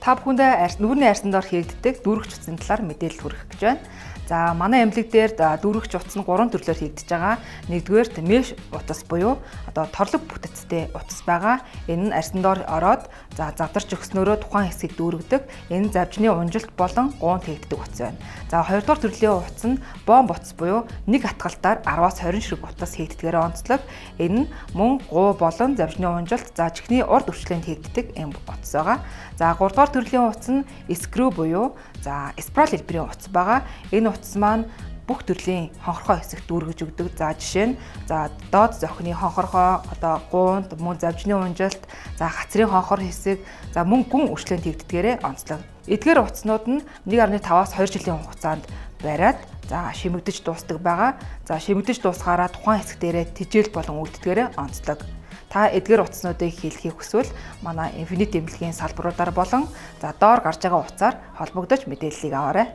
Та бүхэндээ нүүрний арьсан доор хийгддэг дүүрэгч утасны талаар мэдээлэл хүргэх гэж байна. За манай эмнэлэг дээр дүүрэгч утас нь 3 төрлөөр хийгдэж байгаа. Нэгдүгээрт меш утас буюу одоо торлог бүтэцтэй утас байгаа. Энэ нь арьсан доор ороод завдарч өгснөөрөө тухайн хэсгийг дүүргдэг. Энэ завжны унжилт болон гуунд хийгддэг утас байна. За хоёрдугаар төрлийн утас нь бомб утас буюу нэг атгалтаар 10-аас 20 ширхэг утас хийгддгээр онцлог. Энэ нь мөн гуу болон завжны унжилт чихний урд өвчлөнд хийгддэг юм утас байгаа. За 3 дугаар төрлийн утас нь скру буюу спираль хэлбэрийн утас байгаа. Энэ утас маань бүх төрлийн хонхорхой хэсэгт дүүргэж өгдөг. За жишээ нь доод зохины хонхорхой, гуунд, мөн завжны унжилт, хацрын хонхор хэсэг, мөн гүн өвчлөнд хийгддгээрээ онцлог. Эдгээр утаснууд нь 1.5-аас 2 жилийн хугацаанд бариад шимэгдэж дуусдаг байгаа. Шимэгдэж дуусгаараа тухайн хэсэг дээрээ тэжээл болон үлддгээрээ онцлог. Та эдгээр утаснуудыг хэлхийг хүсвэл манай Infinite эмнэлгийн салбаруудаар болон доор гарч байгаа утсаар холбогдож мэдээллийг аваарай.